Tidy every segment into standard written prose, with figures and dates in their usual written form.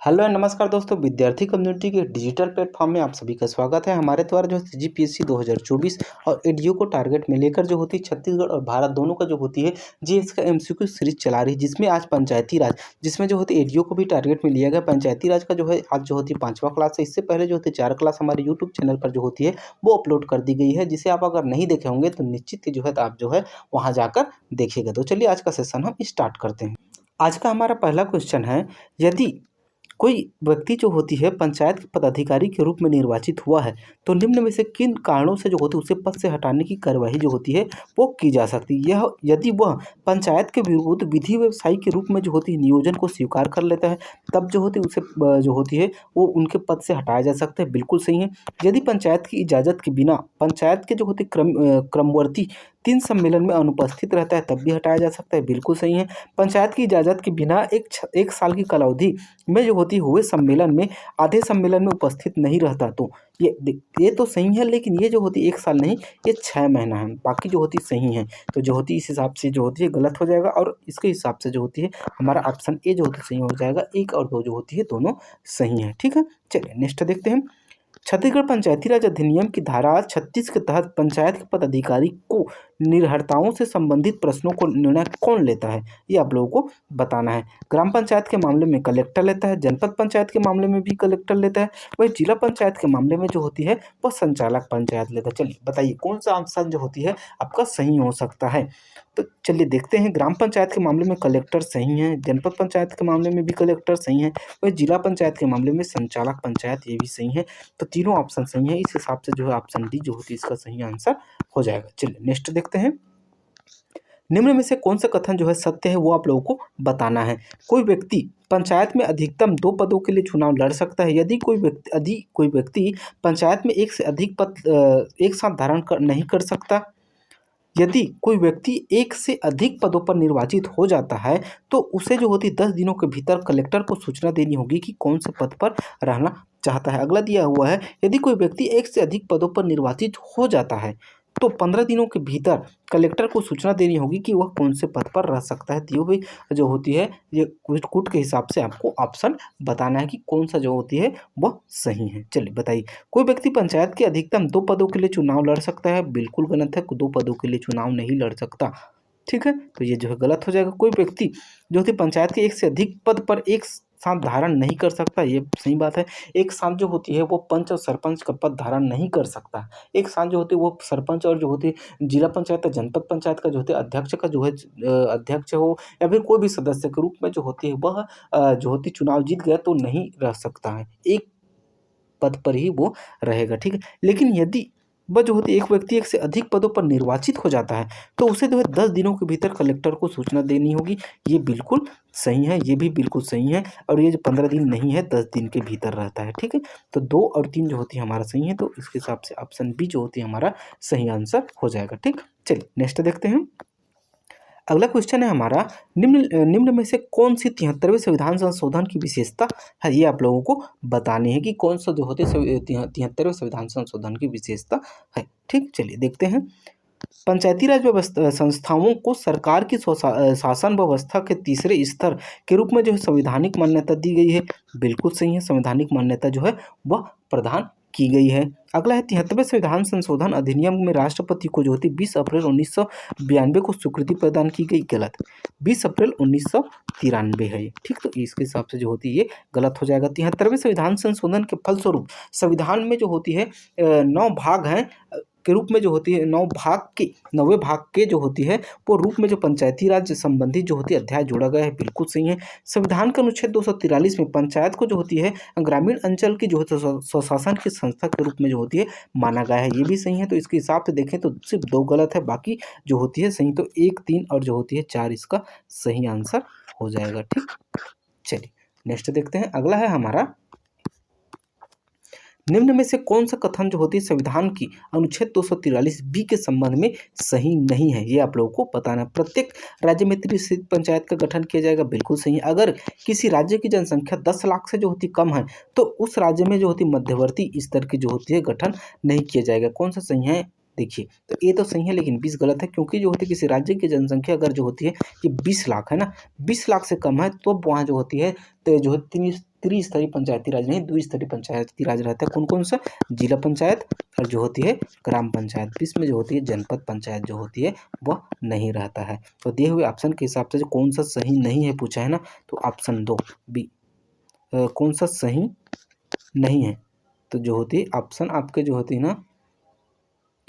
Hello and नमस्कार दोस्तों, विद्यार्थी कम्युनिटी के डिजिटल प्लेटफॉर्म में आप सभी का स्वागत है। हमारे द्वारा जो सीजीपीएससी 2024 और एडीओ को टारगेट में लेकर जो होती है छत्तीसगढ़ और भारत दोनों का जो होती है जीएस का एमसीक्यू सीरीज चला रही है, जिसमें आज पंचायती राज, जिसमें जो होती है एडीओ को भी टारगेट में लिया गया। पंचायती राज का जो है आज जो होती है 5वां क्लास है। इससे पहले जो होती है 4 क्लास हमारे यूट्यूब चैनल पर जो होती है वो अपलोड कर दी गई है, जिसे आप अगर नहीं देखे होंगे तो निश्चित ही जो है आप जो है वहाँ जाकर देखिएगा। तो चलिए आज का सेशन हम स्टार्ट करते हैं। आज का हमारा पहला क्वेश्चन है, यदि कोई व्यक्ति जो होती है पंचायत के पदाधिकारी के रूप में निर्वाचित हुआ है तो निम्न में से किन कारणों से जो होती है उसे पद से हटाने की कार्यवाही जो होती है वो की जा सकती है। यह यदि वह पंचायत के विरुद्ध विधि व्यवसायी के रूप में जो होती है नियोजन को स्वीकार कर लेता है, तब जो होती है उसे जो होती है वो उनके पद से हटाया जा सकता है। बिल्कुल सही है। यदि पंचायत की इजाज़त के बिना पंचायत के जो होती क्रमवर्ती 3 सम्मेलन में अनुपस्थित रहता है तब भी हटाया जा सकता है। बिल्कुल सही है। पंचायत की इजाज़त के बिना एक साल की कालावधि में जो होती हुए सम्मेलन में आधे सम्मेलन में उपस्थित नहीं रहता तो ये तो सही है, लेकिन ये जो होती 1 साल नहीं, ये 6 महीना है। बाकी जो होती सही है, तो जो होती इस हिसाब से जो होती है गलत हो जाएगा और इसके हिसाब से जो होती है हमारा ऑप्शन ए जो होती सही हो जाएगा। 1 और 2 जो होती है दोनों सही है। ठीक है, चलिए नेक्स्ट देखते हैं। छत्तीसगढ़ पंचायती राज अधिनियम की धारा 36 के तहत पंचायत के पदाधिकारी को निर्हरताओं से संबंधित प्रश्नों को निर्णय कौन लेता है, ये आप लोगों को बताना है। ग्राम पंचायत के मामले में कलेक्टर लेता है, जनपद पंचायत के मामले में भी कलेक्टर लेता है, वही जिला पंचायत के मामले में जो होती है वह संचालक पंचायत लेता है। चलिए बताइए कौन सा ऑप्शन जो होती है आपका सही हो सकता है। तो चलिए देखते हैं। ग्राम पंचायत के मामले में कलेक्टर सही है, जनपद पंचायत के मामले में भी कलेक्टर सही है, वही जिला पंचायत के मामले में संचालक पंचायत ये भी सही है। तो तीनों ऑप्शन सही है। इस हिसाब से जो है ऑप्शन डी जो होती है इसका सही आंसर हो जाएगा। चलिए नेक्स्ट देखते हैं। निम्न में से कौन सा कथन जो है सत्य है वो आप लोगों को बताना है। कोई व्यक्ति पंचायत में अधिकतम 2 पदों के लिए चुनाव लड़ सकता है यदि कोई व्यक्ति पंचायत में एक से अधिक पद एक साथ धारण नहीं कर सकता। यदि कोई व्यक्ति एक से अधिक पदों पर निर्वाचित हो जाता है तो उसे जो होती 10 दिनों के भीतर कलेक्टर को सूचना देनी होगी कि कौन से पद पर रहना चाहता है। अगला दिया हुआ है, यदि कोई व्यक्ति एक से अधिक पदों पर निर्वाचित हो जाता है तो 15 दिनों के भीतर कलेक्टर को सूचना देनी होगी कि वह कौन से पद पर रह सकता है। दी हुई जो होती है ये कूट के हिसाब से आपको ऑप्शन बताना है कि कौन सा जो होती है वह सही है। चलिए बताइए। कोई व्यक्ति पंचायत के अधिकतम 2 पदों के लिए चुनाव लड़ सकता है। बिल्कुल गलत है, 2 पदों के लिए चुनाव नहीं लड़ सकता। ठीक है, तो ये जो है गलत हो जाएगा। कोई व्यक्ति जो होती पंचायत के एक से अधिक पद पर एक साथ धारण नहीं कर सकता, ये सही बात है। एक साथ जो होती है वो पंच और सरपंच का पद धारण नहीं कर सकता। एक साथ जो होती है वो सरपंच और जो होती है जिला पंचायत या जनपद पंचायत का जो होती है अध्यक्ष का जो है अध्यक्ष हो या फिर कोई भी सदस्य के रूप में जो होती है वह जो होती चुनाव जीत गया तो नहीं रह सकता है, एक पद पर ही वो रहेगा। ठीक है, लेकिन यदि वह जो होती है एक व्यक्ति एक से अधिक पदों पर निर्वाचित हो जाता है तो उसे जो है 10 दिनों के भीतर कलेक्टर को सूचना देनी होगी। ये बिल्कुल सही है, ये भी बिल्कुल सही है। और ये जो 15 दिन नहीं है 10 दिन के भीतर रहता है। ठीक है, तो 2 और 3 जो होती है हमारा सही है, तो इसके हिसाब से ऑप्शन बी जो होती है हमारा सही आंसर हो जाएगा। ठीक, चलिए नेक्स्ट देखते हैं। अगला क्वेश्चन है हमारा, निम्न में से कौन सी 73वें संविधान संशोधन की विशेषता है, ये आप लोगों को बतानी है कि कौन सा जो होते 73वें संविधान संशोधन की विशेषता है। ठीक, चलिए देखते हैं। पंचायती राज व्यवस्था संस्थाओं को सरकार की शासन व्यवस्था के तीसरे स्तर के रूप में जो है संवैधानिक मान्यता दी गई है। बिल्कुल सही है, संवैधानिक मान्यता जो है वह प्रदान की गई है। अगला है 73वें संविधान संशोधन अधिनियम में राष्ट्रपति को जो होती 20 अप्रैल 1992 को स्वीकृति प्रदान की गई। गलत, 20 अप्रैल 1993 है ये। ठीक, तो इसके हिसाब से जो होती है ये गलत हो जाएगा। 73वें संविधान संशोधन के फलस्वरूप संविधान में जो होती है 9 भाग हैं के रूप में जो होती है 9वें भाग के जो होती है वो रूप में जो पंचायती राज संबंधी जो होती है अध्याय जोड़ा गया है। बिल्कुल सही है। संविधान के अनुच्छेद 243 में पंचायत को जो होती है ग्रामीण अंचल की जो है स्वशासन की संस्था के रूप में जो होती है माना गया है। ये भी सही है। तो इसके हिसाब से देखें तो सिर्फ 2 गलत है, बाकी जो होती है सही। तो 1, 3 और जो होती है 4 इसका सही आंसर हो जाएगा। ठीक, चलिए नेक्स्ट देखते हैं। अगला है हमारा, निम्न में से कौन सा कथन जो होती है संविधान की अनुच्छेद 243 बी के संबंध में सही नहीं है, ये आप लोगों को बताना। प्रत्येक राज्य में त्रिस्तरीय पंचायत का गठन किया जाएगा। बिल्कुल सही है। अगर किसी राज्य की जनसंख्या 10 लाख से जो होती कम है तो उस राज्य में जो होती मध्यवर्ती स्तर की जो होती है गठन नहीं किया जाएगा। कौन सा सही है देखिए, तो ए तो सही है लेकिन 20 गलत है, क्योंकि जो होती है किसी राज्य की जनसंख्या अगर जो होती है ये 20 लाख है ना, 20 लाख से कम है तो वहाँ जो होती है तो जो है त्रिस्तरीय पंचायती राज नहीं, द्विस्तरीय पंचायती राज रहता है। कौन कौन सा? जिला पंचायत और जो होती है ग्राम पंचायत। इसमें जो होती है जनपद पंचायत जो होती है वह नहीं रहता है। तो दिए हुए ऑप्शन के हिसाब से जो कौन सा सही नहीं है पूछा है ना, तो ऑप्शन 2 बी कौन सा सही नहीं है, तो जो होती है ऑप्शन आपके जो होती है ना,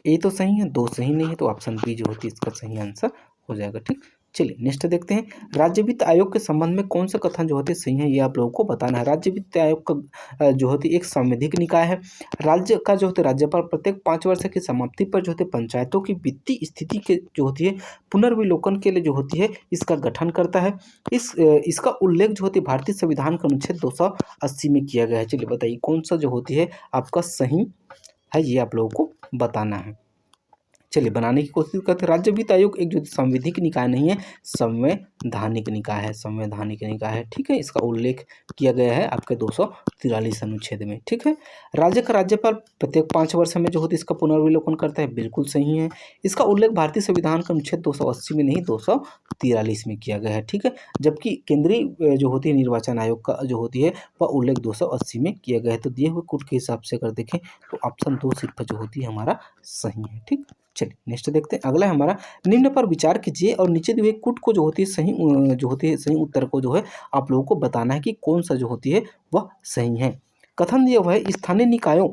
ए तो सही है, 2 सही नहीं है, तो ऑप्शन बी जो होती है इसका सही आंसर हो जाएगा। ठीक, चलिए नेक्स्ट देखते हैं। राज्य वित्त आयोग के संबंध में कौन सा कथन जो होते सही है, ये आप लोगों को बताना है। राज्य वित्त आयोग का जो होती है एक संवैधानिक निकाय है। राज्य का जो होते राज्यपाल प्रत्येक 5 वर्ष की समाप्ति पर जो होते पंचायतों की वित्तीय स्थिति के जो होती है पुनर्विलोकन के लिए जो होती है इसका गठन करता है। इसका उल्लेख जो होती है भारतीय संविधान के अनुच्छेद 280 में किया गया है। चलिए बताइए कौन सा जो होती है आपका सही है, ये आप लोगों को बताना है। चलिए बनाने की कोशिश करते हैं। राज्य वित्त आयोग एक जो संवैधानिक निकाय नहीं है, संवैधानिक निकाय है, संवैधानिक निकाय है। ठीक है, इसका उल्लेख किया गया है आपके 243 अनुच्छेद में। ठीक है, राज्य का राज्यपाल प्रत्येक 5 वर्ष में जो होती है इसका पुनर्विलोकन करता है, बिल्कुल सही है। इसका उल्लेख भारतीय संविधान के अनुच्छेद 280 में नहीं 243 में किया गया है। ठीक है, जबकि केंद्रीय जो होती है निर्वाचन आयोग का जो होती है वह उल्लेख 280 में किया गया है। तो दिए हुए कोड के हिसाब से अगर देखें तो ऑप्शन 2 सिर्फ जो होती है हमारा सही है। ठीक, चलिए नेक्स्ट देखते हैं। अगला है हमारा निम्न पर विचार कीजिए और नीचे दिए हुए कुट को जो होती है सही जो होती है सही उत्तर को जो है आप लोगों को बताना है कि कौन सा जो होती है वह सही है। कथन दिया हुआ है स्थानीय निकायों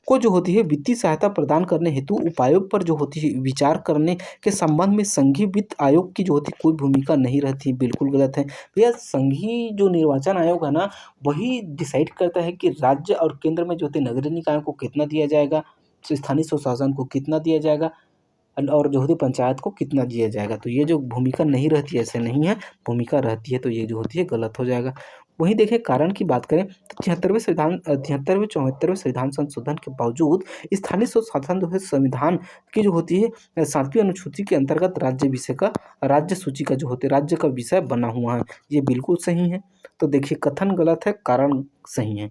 को जो होती है वित्तीय सहायता प्रदान करने हेतु उपायों पर जो होती है विचार करने के संबंध में संघीय वित्त आयोग की जो होती है कोई भूमिका नहीं रहती, बिल्कुल गलत है भैया। संघीय जो निर्वाचन आयोग है ना वही डिसाइड करता है कि राज्य और केंद्र में जो होती है नगरीय निकायों को कितना दिया जाएगा, स्थानीय स्वशासन को कितना दिया जाएगा और जो होती है पंचायत को कितना दिया जाएगा। तो ये जो भूमिका नहीं रहती है, ऐसे नहीं है, भूमिका रहती है, तो ये जो होती है गलत हो जाएगा। वहीं देखें कारण की बात करें तो 73वें संविधान संशोधन के बावजूद स्थानीय स्वशासन जो है संविधान की जो होती है 7वीं अनुसूची के अंतर्गत राज्य सूची का जो होती है राज्य का विषय बना हुआ है, ये बिल्कुल सही है। तो देखिए कथन गलत है, कारण सही है।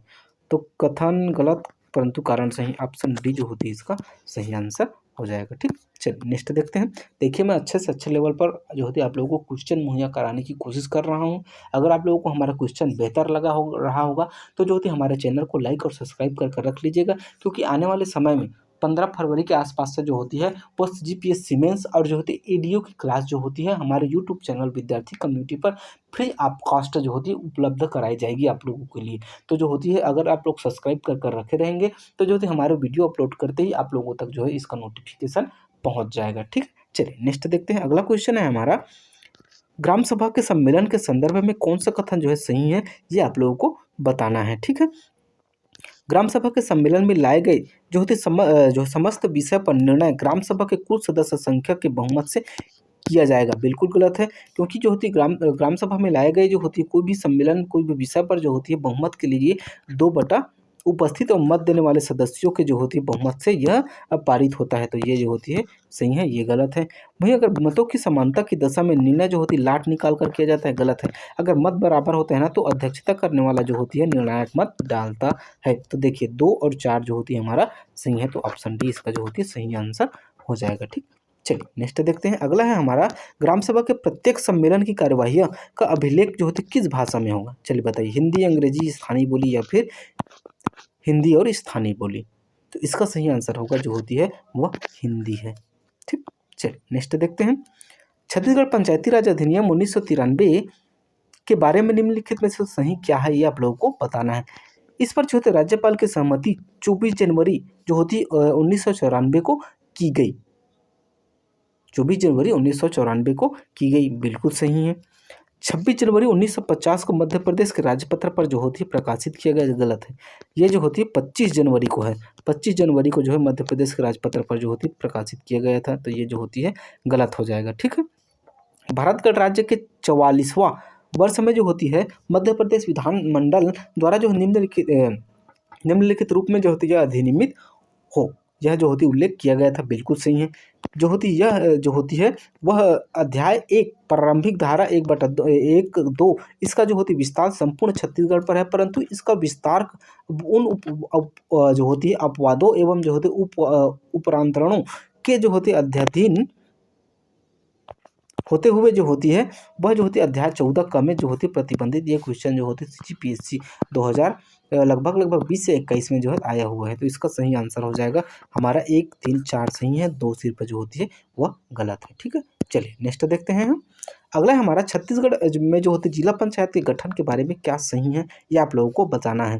तो कथन गलत परंतु कारण सही, ऑप्शन डी जो होती है इसका सही आंसर हो जाएगा। ठीक, चलिए नेक्स्ट देखते हैं। देखिए मैं अच्छे से अच्छे लेवल पर जो होती है आप लोगों को क्वेश्चन मुहैया कराने की कोशिश कर रहा हूं। अगर आप लोगों को हमारा क्वेश्चन बेहतर रहा होगा तो जो होती है हमारे चैनल को लाइक और सब्सक्राइब कर रख लीजिएगा, क्योंकि आने वाले समय में 15 फरवरी के आसपास से जो होती है वो CGPSC मेंस और जो होती है EDU की क्लास जो होती है हमारे यूट्यूब चैनल विद्यार्थी कम्युनिटी पर फ्री ऑफ कॉस्ट जो होती है उपलब्ध कराई जाएगी आप लोगों के लिए। तो जो होती है अगर आप लोग सब्सक्राइब कर रखे रहेंगे तो जो होती है हमारे वीडियो अपलोड करते ही आप लोगों तक जो है इसका नोटिफिकेशन पहुंच जाएगा। ठीक, चलिए नेक्स्ट देखते हैं। अगला क्वेश्चन है हमारा ग्राम सभा के सम्मेलन के संदर्भ में कौन सा कथन जो है सही है, ये आप लोगों को बताना है। ठीक है, ग्राम सभा के सम्मेलन में लाए गए जो होते जो समस्त विषय पर निर्णय ग्राम सभा के कुल सदस्य संख्या के बहुमत से किया जाएगा, बिल्कुल गलत है। क्योंकि जो होती है ग्राम सभा में लाए गए जो होती है कोई भी सम्मेलन कोई भी विषय पर जो होती है बहुमत के लिए 2 उपस्थित और मत देने वाले सदस्यों के जो होती है बहुमत से यह पारित होता है। तो ये जो होती है सही है, ये गलत है। वहीं अगर मतों की समानता की दशा में निर्णय जो होती है लाट निकाल कर किया जाता है, गलत है। अगर मत बराबर होते हैं ना तो अध्यक्षता करने वाला जो होती है निर्णायक मत डालता है। तो देखिए 2 और 4 जो होती है हमारा सही है, तो ऑप्शन डी इसका जो होती है सही आंसर हो जाएगा। ठीक, चलिए नेक्स्ट देखते हैं। अगला है हमारा ग्राम सभा के प्रत्येक सम्मेलन की कार्यवाही का अभिलेख जो होती है किस भाषा में होगा। चलिए बताइए, हिंदी, अंग्रेजी, स्थानीय बोली या फिर हिंदी और स्थानीय बोली। तो इसका सही आंसर होगा जो होती है वह हिंदी है। ठीक, चलिए नेक्स्ट देखते हैं। छत्तीसगढ़ पंचायती राज अधिनियम 1993 के बारे में निम्नलिखित में से सही क्या है, ये आप लोगों को बताना है। इस पर जो होते राज्यपाल की सहमति 24 जनवरी जो होती 1994 को की गई, 24 जनवरी 1994 को की गई, बिल्कुल सही है। 26 जनवरी 1950 को मध्य प्रदेश के राजपत्र पर जो होती है प्रकाशित किया गया, गलत है। ये जो होती है 25 जनवरी को है, 25 जनवरी को जो है मध्य प्रदेश के राजपत्र पर जो होती है प्रकाशित किया गया था, तो ये जो होती है गलत हो जाएगा। ठीक है, भारत गणराज्य के 44वां वर्ष में जो होती है मध्य प्रदेश विधानमंडल द्वारा जो निम्नलिखित रूप में जो होती है अधिनियमित हो, यह जो होती उल्लेख किया गया था, बिल्कुल सही है। जो होती यह जो होती है वह अध्याय 1 प्रारंभिक धारा 1/1-2 इसका जो होती विस्तार संपूर्ण छत्तीसगढ़ पर है, परंतु इसका विस्तार उन जो होती है अपवादों एवं जो होते उपरांतरणों के जो होते अध्याधीन होते हुए जो होती है वह जो होती है अध्याय 14 क में जो होती है प्रतिबंधित ये क्वेश्चन जो होते हैं CGPSC 2000 लगभग 20 से 21 में जो है आया हुआ है। तो इसका सही आंसर हो जाएगा हमारा 1, 3, 4 सही है, 2 सिर्फ जो होती है वह गलत है। ठीक है, चलिए नेक्स्ट देखते हैं हम। अगला है हमारा छत्तीसगढ़ में जो होती है जिला पंचायत के गठन के बारे में क्या सही है ये आप लोगों को बताना है।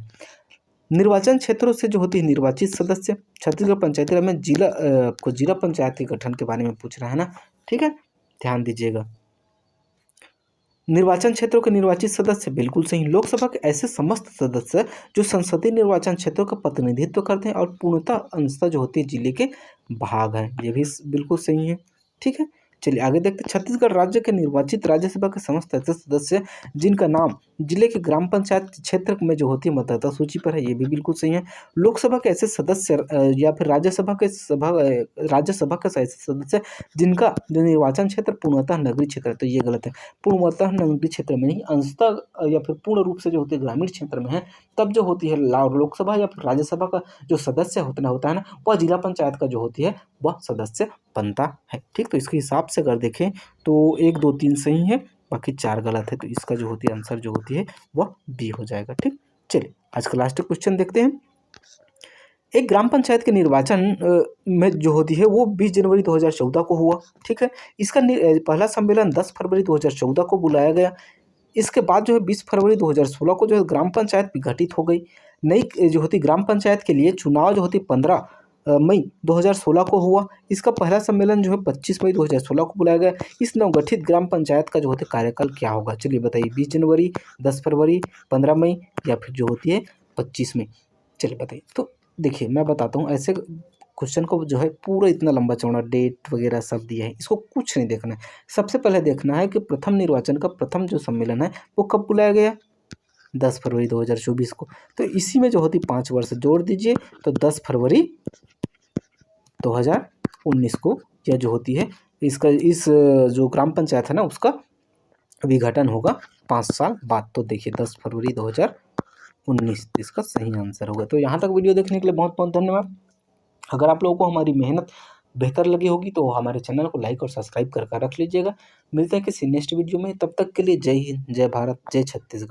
निर्वाचन क्षेत्रों से जो होती है निर्वाचित सदस्य, छत्तीसगढ़ पंचायती राज में आपको जिला पंचायत के गठन के बारे में पूछ रहा है ना। ठीक है, ध्यान दीजिएगा। निर्वाचन क्षेत्रों के निर्वाचित सदस्य बिल्कुल सही। लोकसभा के ऐसे समस्त सदस्य जो संसदीय निर्वाचन क्षेत्रों का प्रतिनिधित्व करते हैं और पूर्णतः अंशतः जो होती है जिले के भाग हैं, ये भी बिल्कुल सही है। ठीक है, चलिए आगे देखते हैं। छत्तीसगढ़ राज्य के निर्वाचित राज्यसभा के समस्त ऐसे सदस्य जिनका नाम जिले के ग्राम पंचायत क्षेत्र में जो होती है मतदाता सूची पर है, ये भी बिल्कुल सही है। लोकसभा के ऐसे सदस्य या फिर राज्यसभा के ऐसे सदस्य जिनका जो निर्वाचन क्षेत्र पूर्णतः नगरीय क्षेत्र है, तो ये गलत है। पूर्णतः नगरीय क्षेत्र में नहीं, अंशतः या फिर पूर्ण रूप से जो होती है ग्रामीण क्षेत्र में है, तब जो होती है लोकसभा या फिर राज्यसभा का जो सदस्य होता है ना, वह जिला पंचायत का जो होती है वह सदस्य बनता है। ठीक, तो इसके हिसाब से अगर देखें तो 1, 2, 3 सही है, बाकी 4 गलत है। तो इसका जो होती है आंसर जो होती है वह बी हो जाएगा। ठीक, चलिए आज का लास्ट क्वेश्चन देखते हैं। एक ग्राम पंचायत के निर्वाचन में जो होती है वो 20 जनवरी 2014 को हुआ। ठीक है, इसका पहला सम्मेलन 10 फरवरी 2014 को बुलाया गया। इसके बाद जो है 20 फरवरी 2016 को जो है ग्राम पंचायत भी गठित हो गई। नई जो होती ग्राम पंचायत के लिए चुनाव जो होती 15 मई 2016 को हुआ। इसका पहला सम्मेलन जो है 25 मई 2016 को बुलाया गया। इस नवगठित ग्राम पंचायत का जो होता है कार्यकाल क्या होगा, चलिए बताइए। 20 जनवरी, 10 फरवरी, 15 मई या फिर जो होती है 25 मई, चलिए बताइए। तो देखिए मैं बताता हूँ, ऐसे क्वेश्चन को जो है पूरा इतना लंबा चौड़ा डेट वगैरह सब दिया है, इसको कुछ नहीं देखना है। सबसे पहले देखना है कि प्रथम निर्वाचन का प्रथम जो सम्मेलन है वो कब बुलाया गया, 10 फरवरी 2024 को। तो इसी में जो होती 5 वर्ष जोड़ दीजिए, तो 10 फरवरी 2019 को यह जो होती है इसका इस जो ग्राम पंचायत है ना उसका विघटन होगा 5 साल बाद। तो देखिए 10 फरवरी 2019 इसका सही आंसर होगा। तो यहाँ तक वीडियो देखने के लिए बहुत बहुत धन्यवाद। अगर आप लोगों को हमारी मेहनत बेहतर लगी होगी तो हमारे चैनल को लाइक और सब्सक्राइब करके रख लीजिएगा। मिलते हैं किसी नेक्स्ट वीडियो में, तब तक के लिए जय हिंद, जय भारत, जय छत्तीसगढ़।